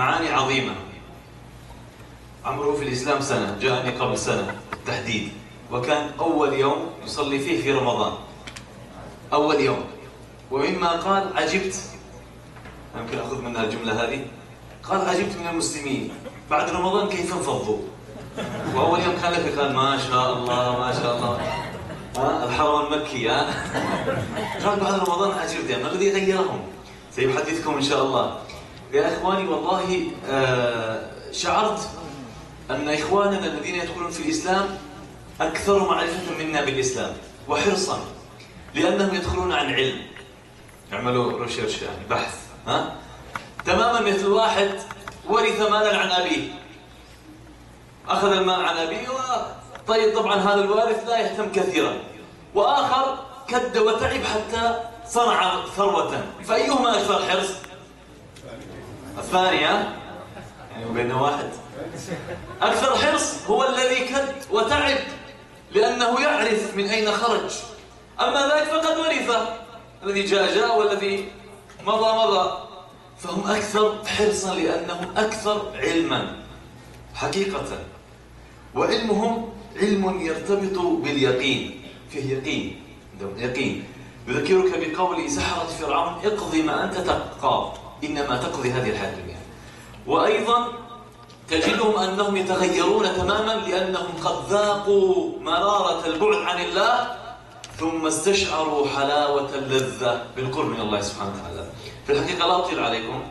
معاني عظيمة. عمره في الإسلام سنة، جاءني قبل سنة بالتحديد، وكان أول يوم يصلي فيه في رمضان، أول يوم. ومما قال عجبت، يمكن أخذ منها الجملة هذه، قال عجبت من المسلمين بعد رمضان كيف انفضوا. وأول يوم كان لك قال ما شاء الله ما شاء الله، الحرم المكي. قال بعد رمضان عجبت، يعني ما الذي غيرهم؟ سيحدثكم إن شاء الله. يا إخواني والله شعرت أن إخواننا الذين يدخلون في الإسلام أكثر معرفة منا بالإسلام وحرصا، لأنهم يدخلون عن علم، يعملوا ريسيرش يعني بحث، تماما مثل واحد ورث مالا عن أبيه، أخذ المال عن أبيه طيب طبعا هذا الوارث لا يهتم كثيرا، وآخر كد وتعب حتى صنع ثروة، فأيهما أكثر حرص؟ الثاني، يعني وبينه واحد. أكثر حرص هو الذي كد وتعب لأنه يعرف من أين خرج، أما ذاك فقد ورثه، الذي جاء والذي مضى، فهم أكثر حرصا لأنهم أكثر علما حقيقة. وعلمهم علم يرتبط باليقين، فيه يقين. يذكرك بقول سحرة فرعون اقضي ما أنت تقاض، إنما تقضي هذه الحياة الدنيا. وأيضا تجدهم أنهم يتغيرون تماما لأنهم قد ذاقوا مرارة البعد عن الله ثم استشعروا حلاوة اللذة بالقرب من الله سبحانه وتعالى. في الحقيقة لا أطيل عليكم،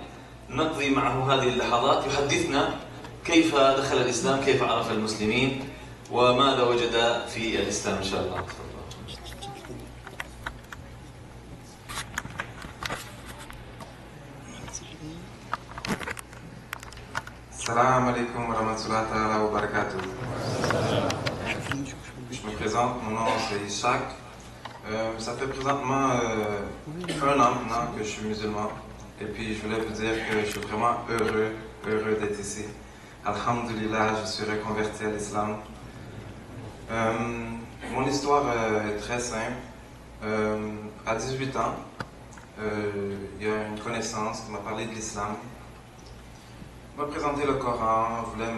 نقضي معه هذه اللحظات يحدثنا كيف دخل الإسلام، كيف عرف المسلمين، وماذا وجد في الإسلام إن شاء الله. Salam alaikum wa rahmatullahi ta'ala wa barakatuh. Je me présente, mon nom c'est Ishaq. Ça fait présentement 1 an maintenant que je suis musulman. Et puis je voulais vous dire que je suis vraiment heureux d'être ici. Alhamdulillah, je suis reconverti à l'islam. Mon histoire est très simple. À 18 ans, il y a une connaissance qui m'a parlé de l'islam. Il m'a présenté le Coran, voulait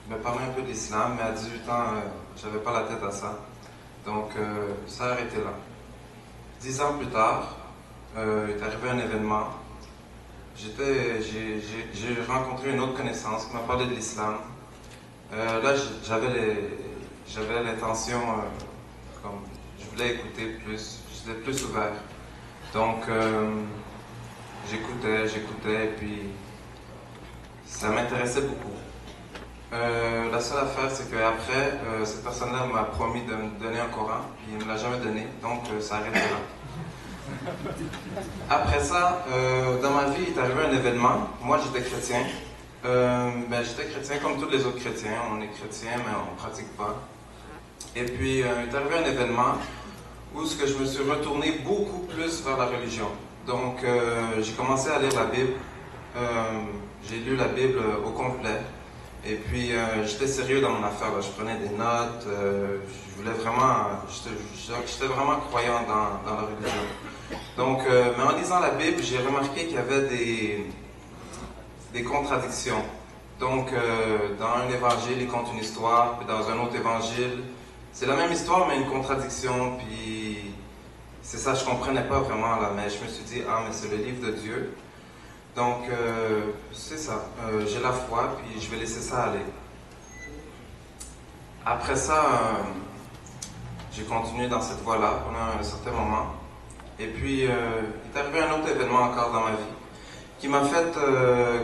me parler un peu de l'islam, mais à 18 ans, je n'avais pas la tête à ça. Donc, ça a arrêté là. 10 ans plus tard, est arrivé un événement. J'ai rencontré une autre connaissance qui m'a parlé de l'islam. Là, j'avais l'intention, comme je voulais écouter plus, j'étais plus ouvert. Donc, j'écoutais, et puis ça m'intéressait beaucoup. La seule affaire, c'est qu'après, cette personne-là m'a promis de me donner un Coran, il ne me l'a jamais donné, donc ça arrête là. Après ça, dans ma vie, il est arrivé un événement. Moi, j'étais chrétien. J'étais chrétien comme tous les autres chrétiens. On est chrétien, mais on ne pratique pas. Et puis, il est arrivé un événement où je me suis retourné beaucoup plus vers la religion. Donc, j'ai commencé à lire la Bible. J'ai lu la Bible au complet. Et puis, j'étais sérieux dans mon affaire. Là. Je prenais des notes. Je voulais vraiment... J'étais vraiment croyant dans la religion. Donc, mais en lisant la Bible, j'ai remarqué qu'il y avait des contradictions. Donc, dans un évangile, il compte une histoire, puis dans un autre évangile, c'est la même histoire, mais une contradiction. Puis, c'est ça, je ne comprenais pas vraiment là, mais je me suis dit, ah, mais c'est le livre de Dieu. Donc, c'est ça. J'ai la foi, puis je vais laisser ça aller. Après ça, j'ai continué dans cette voie-là pendant un certain moment. Et puis, il est arrivé un autre événement encore dans ma vie qui m'a fait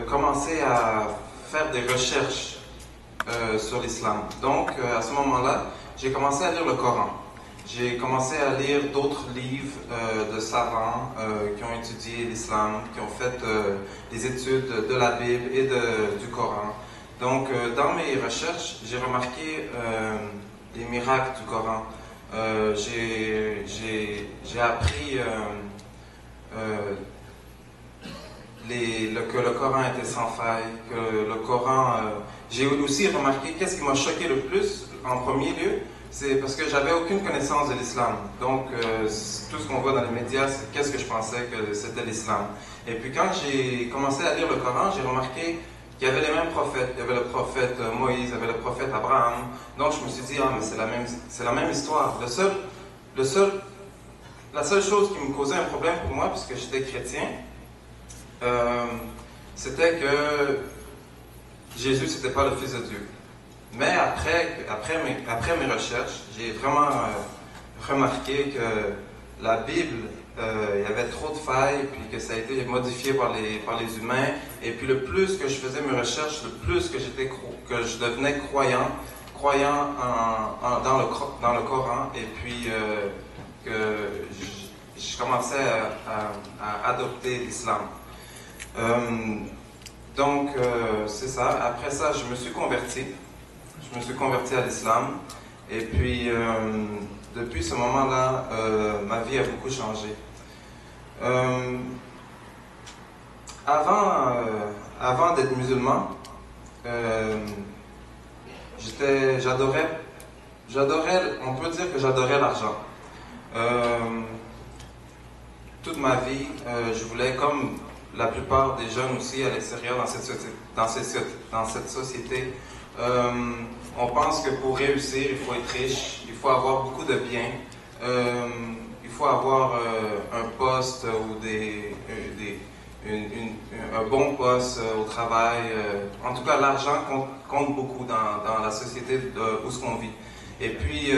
commencer à faire des recherches sur l'islam. Donc, à ce moment-là, j'ai commencé à lire le Coran. J'ai commencé à lire d'autres livres de savants qui ont étudié l'islam, qui ont fait des études de la Bible et du Coran. Donc, dans mes recherches, j'ai remarqué les miracles du Coran. J'ai appris que le Coran était sans faille, que le Coran... j'ai aussi remarqué, qu'est-ce qui m'a choqué le plus, en premier lieu, c'est parce que j'avais aucune connaissance de l'islam. Donc, tout ce qu'on voit dans les médias, c'est qu'est-ce que je pensais que c'était l'islam. Et puis quand j'ai commencé à lire le Coran, j'ai remarqué qu'il y avait les mêmes prophètes. Il y avait le prophète Moïse, il y avait le prophète Abraham. Donc je me suis dit, ah mais c'est la même histoire. La seule chose qui me causait un problème pour moi, puisque j'étais chrétien, c'était que Jésus, c'était pas le Fils de Dieu. Mais après mes recherches, j'ai vraiment remarqué que la Bible, il y avait trop de failles, puis que ça a été modifié par les humains. Et puis le plus que je faisais mes recherches, le plus que je devenais croyant dans le Coran, et puis que je commençais à adopter l'islam. Donc, c'est ça. Après ça, je me suis converti. Je me suis converti à l'islam. Et puis, depuis ce moment-là, ma vie a beaucoup changé. Avant d'être musulman, on peut dire que j'adorais l'argent. Toute ma vie, je voulais, comme la plupart des jeunes aussi à l'extérieur dans cette société, on pense que pour réussir, il faut être riche, il faut avoir beaucoup de biens, il faut avoir un poste ou un bon poste au travail. En tout cas, l'argent compte beaucoup dans la société où ce qu'on vit. Et puis,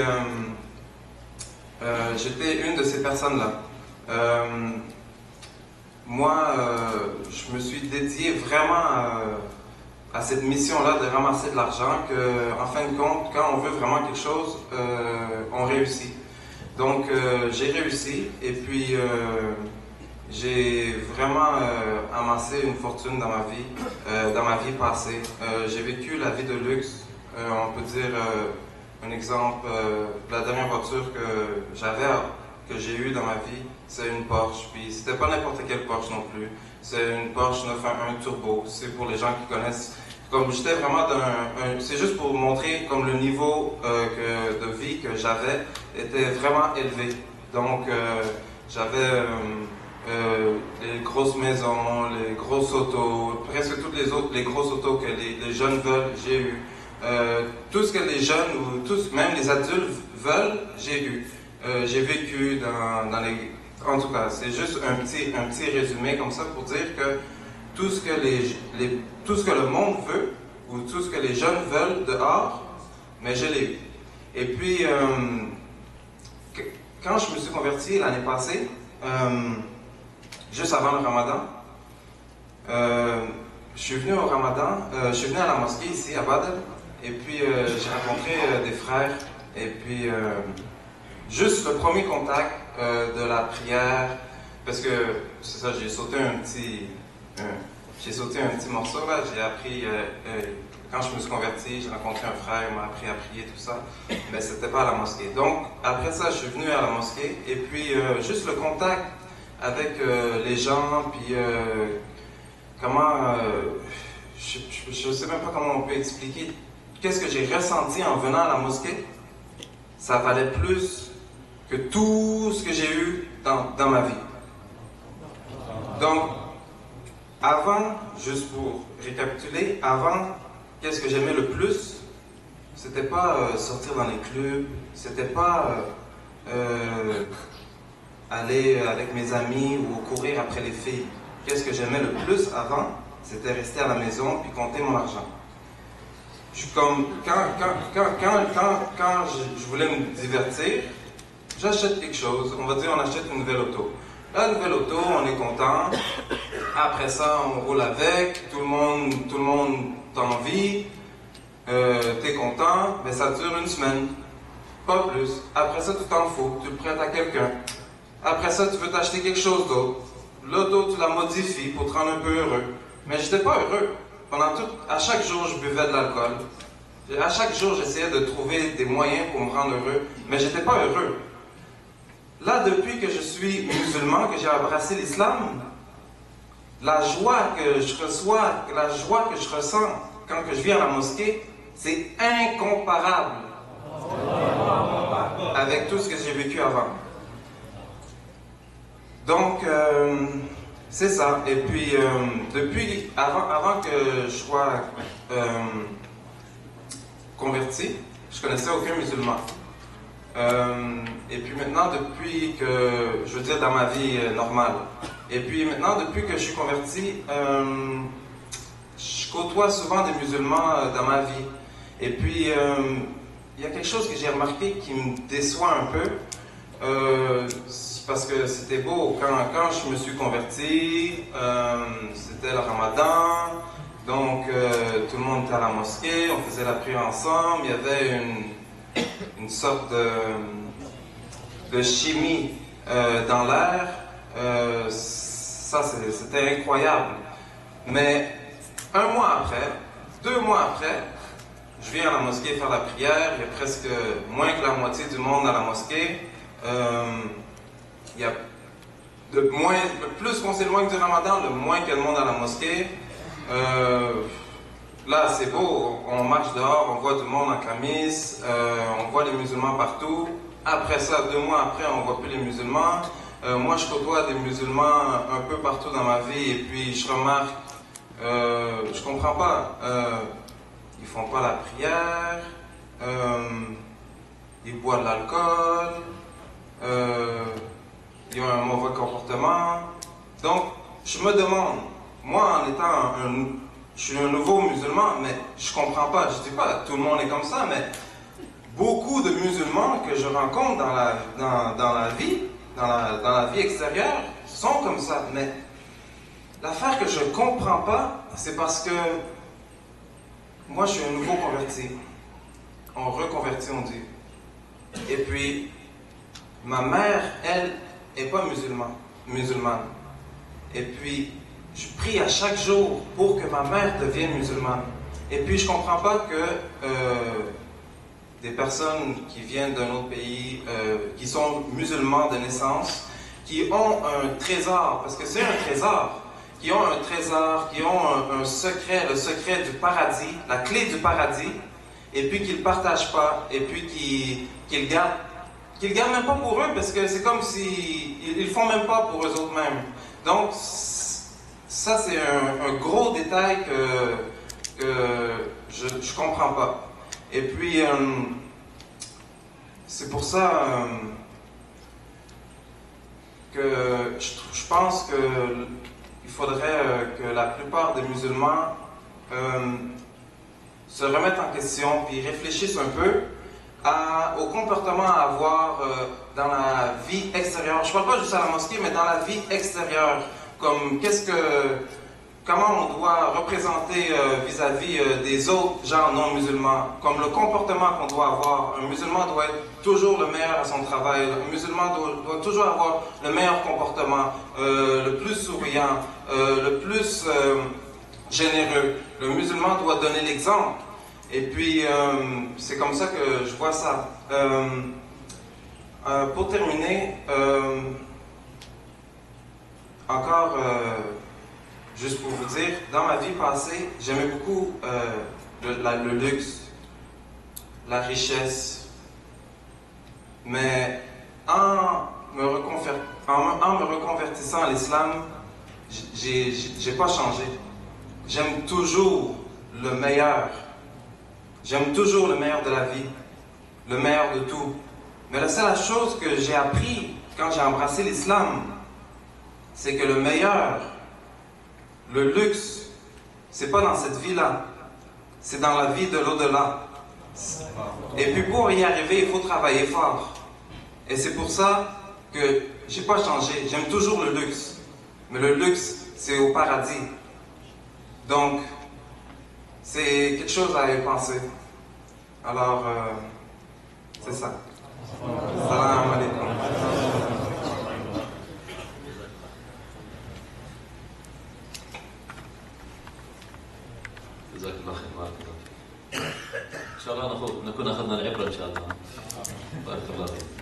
j'étais une de ces personnes-là. Moi, je me suis dédié vraiment à cette mission-là de ramasser de l'argent, qu'en fin de compte, quand on veut vraiment quelque chose, on réussit. Donc, j'ai réussi, et puis j'ai vraiment amassé une fortune dans ma vie passée. J'ai vécu la vie de luxe. On peut dire, un exemple, la dernière voiture que j'ai eue dans ma vie, c'est une Porsche. Puis c'était pas n'importe quelle Porsche non plus. C'est une Porsche 911 Turbo. C'est pour les gens qui connaissent. Comme j'étais vraiment c'est juste pour montrer comme le niveau de vie que j'avais était vraiment élevé. Donc j'avais les grosses maisons, les grosses autos, presque toutes les grosses autos que les jeunes veulent, j'ai eu. Tout ce que les jeunes ou même les adultes veulent, j'ai eu. J'ai vécu dans les... En tout cas, c'est juste un petit résumé comme ça pour dire que tout ce que le monde veut, ou tout ce que les jeunes veulent dehors, mais je l'ai eu. Et puis, quand je me suis converti l'année passée, juste avant le Ramadan, je suis venu au Ramadan, je suis venu à la mosquée ici, à Badr, et puis j'ai rencontré des frères, et puis juste le premier contact de la prière, parce que c'est ça, j'ai sauté un petit morceau là, j'ai appris, quand je me suis converti, j'ai rencontré un frère, il m'a appris à prier, tout ça, mais c'était pas à la mosquée. Donc, après ça, je suis venu à la mosquée, et puis juste le contact avec les gens, puis comment, je sais même pas comment on peut expliquer, qu'est-ce que j'ai ressenti en venant à la mosquée, ça valait plus que tout ce que j'ai eu dans ma vie. Donc, avant, juste pour récapituler, avant, qu'est-ce que j'aimais le plus? C'était pas sortir dans les clubs, c'était pas aller avec mes amis ou courir après les filles. Qu'est-ce que j'aimais le plus avant? C'était rester à la maison puis compter mon argent. Comme quand je voulais me divertir, j'achète quelque chose. On va dire on achète une nouvelle auto. La nouvelle auto, on est content. Après ça, on roule avec. Tout le monde t'envie. T'es content, mais ça dure une semaine. Pas plus. Après ça, tu t'en fous. Tu le prêtes à quelqu'un. Après ça, tu veux t'acheter quelque chose d'autre. L'auto, tu la modifies pour te rendre un peu heureux. Mais j'étais pas heureux. À chaque jour, je buvais de l'alcool. À chaque jour, j'essayais de trouver des moyens pour me rendre heureux, mais j'étais pas heureux. Là, depuis que je suis musulman, que j'ai embrassé l'islam, la joie que je reçois, la joie que je ressens quand je viens à la mosquée, c'est incomparable. avec tout ce que j'ai vécu avant. Donc, c'est ça. Et puis, avant que je sois converti, je connaissais aucun musulman. Et puis maintenant, depuis que, je veux dire, dans ma vie normale, et puis maintenant, depuis que je suis converti, je côtoie souvent des musulmans dans ma vie. Et puis, il y a quelque chose que j'ai remarqué qui me déçoit un peu, parce que c'était beau. Quand je me suis converti, c'était le Ramadan, donc tout le monde était à la mosquée, on faisait la prière ensemble, il y avait une sorte de chimie dans l'air. Ça, c'était incroyable. Mais 1 mois après, 2 mois après, je viens à la mosquée faire la prière. Il y a presque moins que la moitié du monde à la mosquée. Il y a plus qu'on s'éloigne du Ramadan, le moins qu'il y a de monde à la mosquée. Là, c'est beau, on marche dehors, on voit du monde en camis, on voit les musulmans partout. Après ça, 2 mois après, on ne voit plus les musulmans. Moi, je côtoie des musulmans un peu partout dans ma vie, et puis je remarque, je comprends pas, ils font pas la prière, ils boivent de l'alcool, ils ont un mauvais comportement. Donc, je me demande, moi, en étant je suis un nouveau musulman, mais je comprends pas, je dis pas tout le monde est comme ça, mais beaucoup de musulmans que je rencontre dans la vie, dans la vie extérieure, sont comme ça. Mais l'affaire que je ne comprends pas, c'est parce que moi, je suis un nouveau converti. On reconvertit, on dit. Et puis, ma mère, elle, n'est pas musulmane. Et puis, je prie à chaque jour pour que ma mère devienne musulmane. Et puis, je ne comprends pas que des personnes qui viennent d'un autre pays, qui sont musulmans de naissance, qui ont un trésor, parce que c'est un trésor, qui ont un trésor, qui ont un secret, le secret du paradis, la clé du paradis, et puis qu'ils ne partagent pas, et puis qu'ils gardent même pas pour eux, parce que c'est comme si ils font même pas pour eux autres mêmes. Donc, ça c'est un gros détail que je comprends pas. Et puis, c'est pour ça que je pense qu'il faudrait que la plupart des musulmans se remettent en question puis réfléchissent un peu au comportement à avoir dans la vie extérieure. Je ne parle pas juste à la mosquée, mais dans la vie extérieure. Comme comment on doit représenter vis-à-vis des autres gens non musulmans, comme le comportement qu'on doit avoir. Un musulman doit être toujours le meilleur à son travail, un musulman doit toujours avoir le meilleur comportement, le plus souriant, le plus généreux. Le musulman doit donner l'exemple. Et puis, c'est comme ça que je vois ça. Pour terminer, encore... juste pour vous dire, dans ma vie passée, j'aimais beaucoup le luxe, la richesse. Mais en me reconvertissant à l'islam, j'ai pas changé. J'aime toujours le meilleur. J'aime toujours le meilleur de la vie, le meilleur de tout. Mais la seule chose que j'ai appris quand j'ai embrassé l'islam, c'est que le meilleur, le luxe, c'est pas dans cette vie-là, c'est dans la vie de l'au-delà. Et puis pour y arriver, il faut travailler fort. Et c'est pour ça que j'ai pas changé. J'aime toujours le luxe. Mais le luxe, c'est au paradis. Donc, c'est quelque chose à y penser. Alors, c'est ça. Salam alaikum. جزاك الله خير بارك الله فيك. ان شاء الله نكون اخذنا العبره ان شاء الله. بارك الله فيك.